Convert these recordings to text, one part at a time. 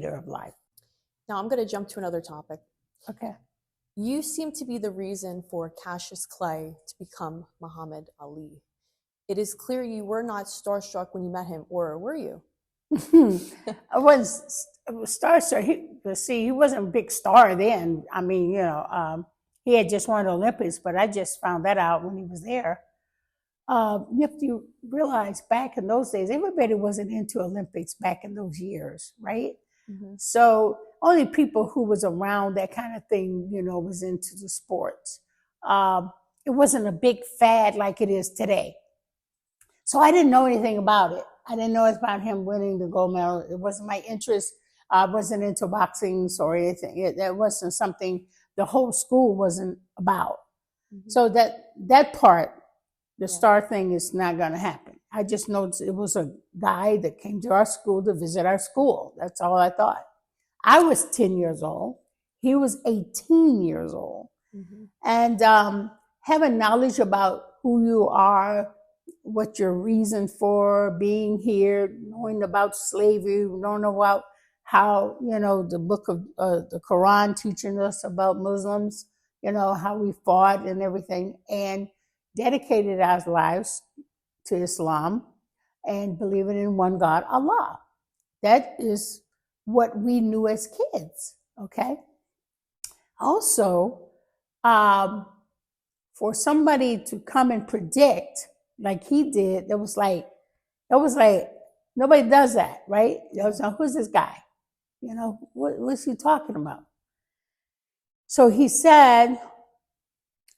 of life. Now I'm going to jump to another topic. Okay. You seem to be the reason for Cassius Clay to become Muhammad Ali. It is clear you were not starstruck when you met him, or were you? I was starstruck. He wasn't a big star then. I mean, he had just won the Olympics, but I just found that out when he was there. You have to realize back in those days, everybody wasn't into Olympics back in those years, right? Mm-hmm. So only people who was around that kind of thing, was into the sports. It wasn't a big fad like it is today. So I didn't know anything about it. I didn't know about him winning the gold medal. It wasn't my interest. I wasn't into boxing or anything. That wasn't something the whole school wasn't about. Mm-hmm. So that part, the star thing, is not going to happen. I just know it was a guy that came to our school to visit our school. That's all I thought. I was 10 years old. He was 18 years old. Mm-hmm. And having knowledge about who you are, what your reason for being here, knowing about slavery, knowing about how, the book of the Quran teaching us about Muslims, how we fought and everything, and dedicated our lives to Islam and believing in one God, Allah. That is what we knew as kids, okay? Also, for somebody to come and predict like he did, it was like nobody does that, right? Who's this guy? What's he talking about? So he said,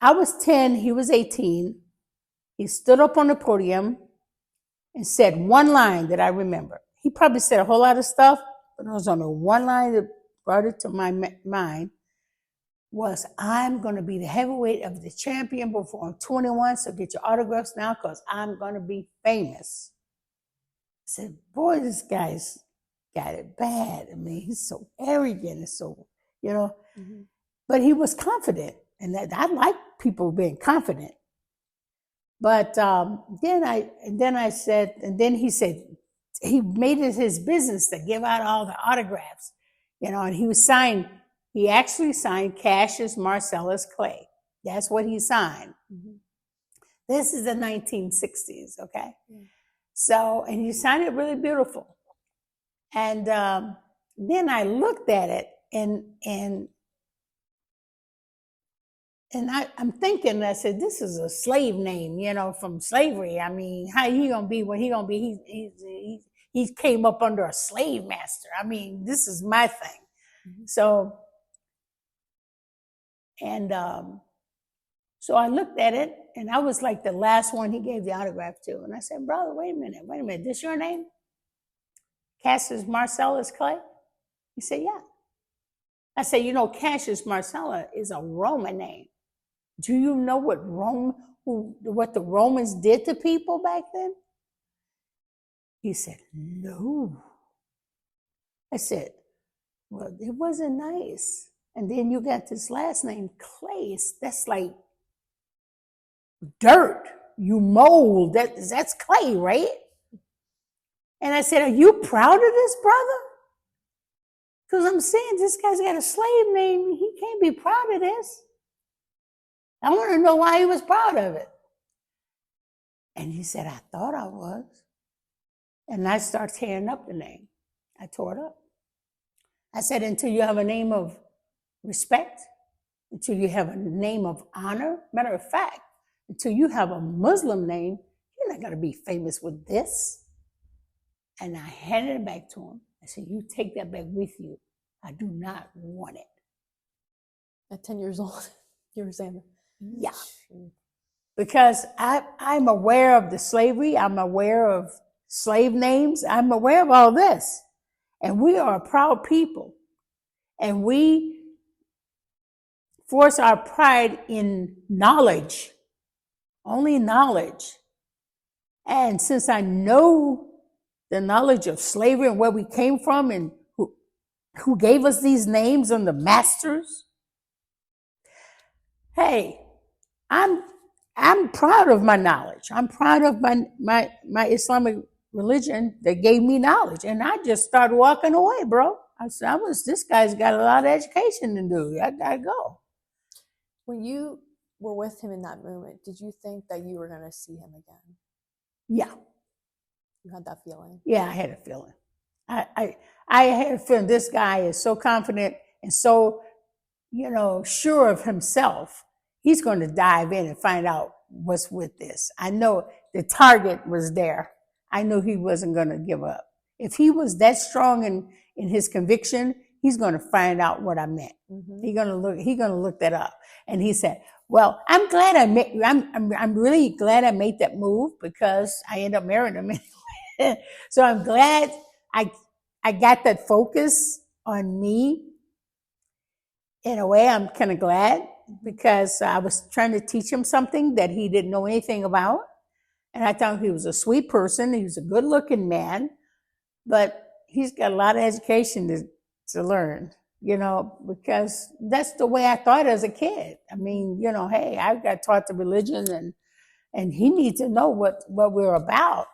I was 10, he was 18. He stood up on the podium and said one line that I remember. He probably said a whole lot of stuff, but there was only one line that brought it to my mind. Was, I'm going to be the heavyweight of the champion before I'm 21, so get your autographs now because I'm going to be famous. I said, boy, this guy's got it bad. I mean, he's so arrogant and so, Mm-hmm. But he was confident, and I like people being confident. But then he said, he made it his business to give out all the autographs, and he actually signed Cassius Marcellus Clay. That's what he signed. Mm-hmm. This is the 1960s, okay? Mm-hmm. So, and he signed it really beautiful. And then I looked at it, and I'm thinking, I said, this is a slave name, from slavery. I mean, how he gonna be what he gonna be? He came up under a slave master. I mean, this is my thing. Mm-hmm. So I looked at it, and I was like the last one he gave the autograph to. And I said, brother, wait a minute, this your name? Cassius Marcellus Clay? He said, yeah. I said, Cassius Marcellus is a Roman name. Do you know what the Romans did to people back then? He said, no. I said, well, it wasn't nice. And then you got this last name, Clay. That's like dirt. You mold. That's clay, right? And I said, are you proud of this, brother? Because I'm saying this guy's got a slave name. He can't be proud of this. I want to know why he was proud of it. And he said, I thought I was. And I started tearing up the name. I tore it up. I said, until you have a name of respect, until you have a name of honor. Matter of fact, until you have a Muslim name, you're not going to be famous with this. And I handed it back to him. I said, you take that back with you. I do not want it. At 10 years old, you were saying that? Yeah. Because I'm aware of the slavery. I'm aware of slave names. I'm aware of all this. And we are a proud people. And we force our pride in knowledge, only knowledge. And since I know the knowledge of slavery and where we came from and who gave us these names and the masters, hey, I'm proud of my knowledge. I'm proud of my Islamic religion that gave me knowledge. And I just started walking away, bro. I said, this guy's got a lot of education to do. I gotta go. When you were with him in that moment, did you think that you were going to see him again? Yeah. You had that feeling? Yeah, I had a feeling. I had a feeling this guy is so confident and so, sure of himself. He's going to dive in and find out what's with this. I know the target was there. I knew he wasn't going to give up. If he was that strong in his conviction, he's going to find out what I meant. Mm-hmm. He's going to look that up. And he said, well, I'm glad I'm really glad I made that move because I ended up marrying him anyway. So I'm glad I got that focus on me. In a way, I'm kind of glad because I was trying to teach him something that he didn't know anything about. And I thought he was a sweet person. He was a good looking man, but he's got a lot of education to learn, because that's the way I thought as a kid. I mean, hey, I got taught the religion and he needs to know what we're about,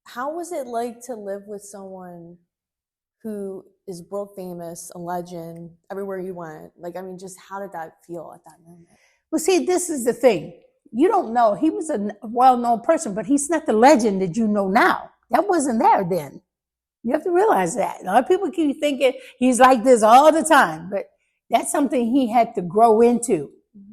How was it like to live with someone who is world famous, a legend, everywhere you went? Just how did that feel at that moment? Well, see, this is the thing. You don't know. He was a well-known person, but he's not the legend that you know now. That wasn't there then. You have to realize that. A lot of people keep thinking he's like this all the time, but that's something he had to grow into.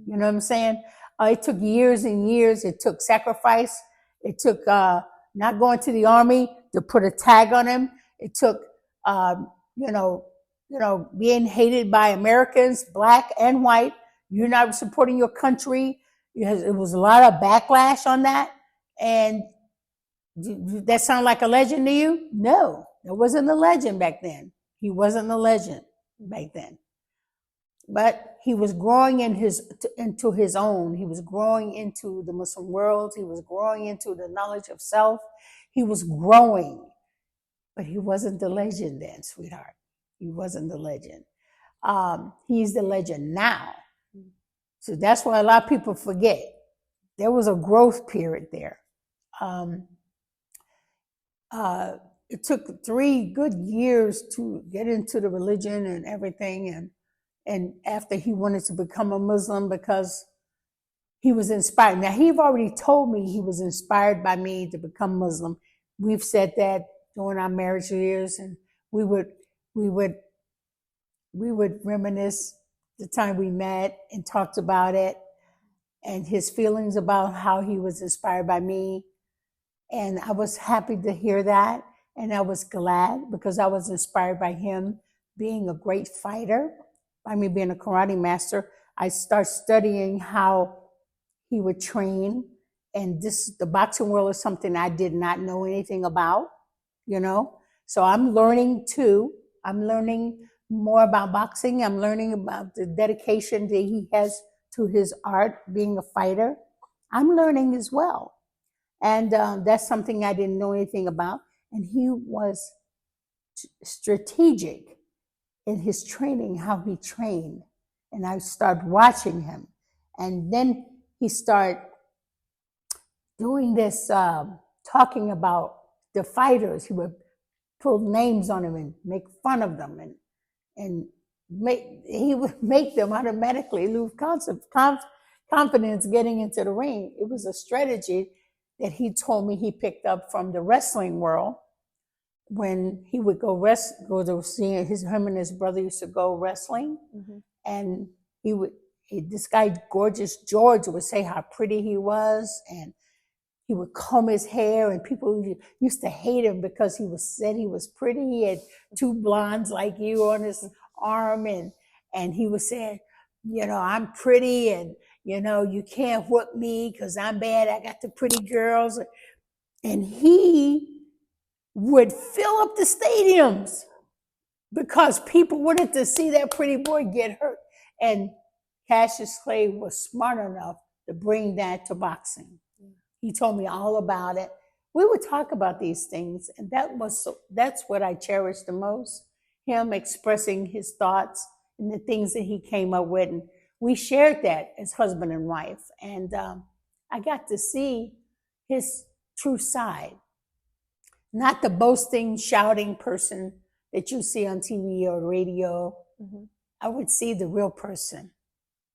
You know what I'm saying? It took years and years. It took sacrifice. It took not going to the army to put a tag on him. It took, being hated by Americans, black and white. You're not supporting your country. It was a lot of backlash on that. And that sound like a legend to you? No, it wasn't a legend back then. He wasn't a legend back then. But he was growing into his own. He was growing into the Muslim world. He was growing into the knowledge of self. He was growing. But he wasn't the legend then, sweetheart. He wasn't the legend. He's the legend now. So that's why a lot of people forget. There was a growth period there. It took 3 good years to get into the religion and everything. And after he wanted to become a Muslim because he was inspired. Now, he'd already told me he was inspired by me to become Muslim. We've said that during our marriage years, and we would reminisce the time we met and talked about it and his feelings about how he was inspired by me. And I was happy to hear that. And I was glad because I was inspired by him being a great fighter, by me being a karate master. I started studying how he would train. And the boxing world is something I did not know anything about, So I'm learning too. I'm learning more about boxing. I'm learning about the dedication that he has to his art, being a fighter. I'm learning as well. And that's something I didn't know anything about. And he was strategic in his training, how he trained. And I started watching him. And then he started doing this, talking about the fighters. He would pull names on them and make fun of them. And he would make them automatically lose confidence getting into the ring. It was a strategy that he told me he picked up from the wrestling world when he would go to see him and his brother used to go wrestling. Mm-hmm. And this guy, Gorgeous George, would say how pretty he was, and he would comb his hair, and people used to hate him because said he was pretty. He had 2 blondes like you on his arm, and he was saying, I'm pretty, and you can't whoop me because I'm bad. I got the pretty girls. And he would fill up the stadiums because people wanted to see that pretty boy get hurt. And Cassius Clay was smart enough to bring that to boxing. He told me all about it. We would talk about these things, and that's what I cherish the most, him expressing his thoughts and the things that he came up with. And we shared that as husband and wife. And I got to see his true side. Not the boasting, shouting person that you see on TV or radio. Mhm. I would see the real person.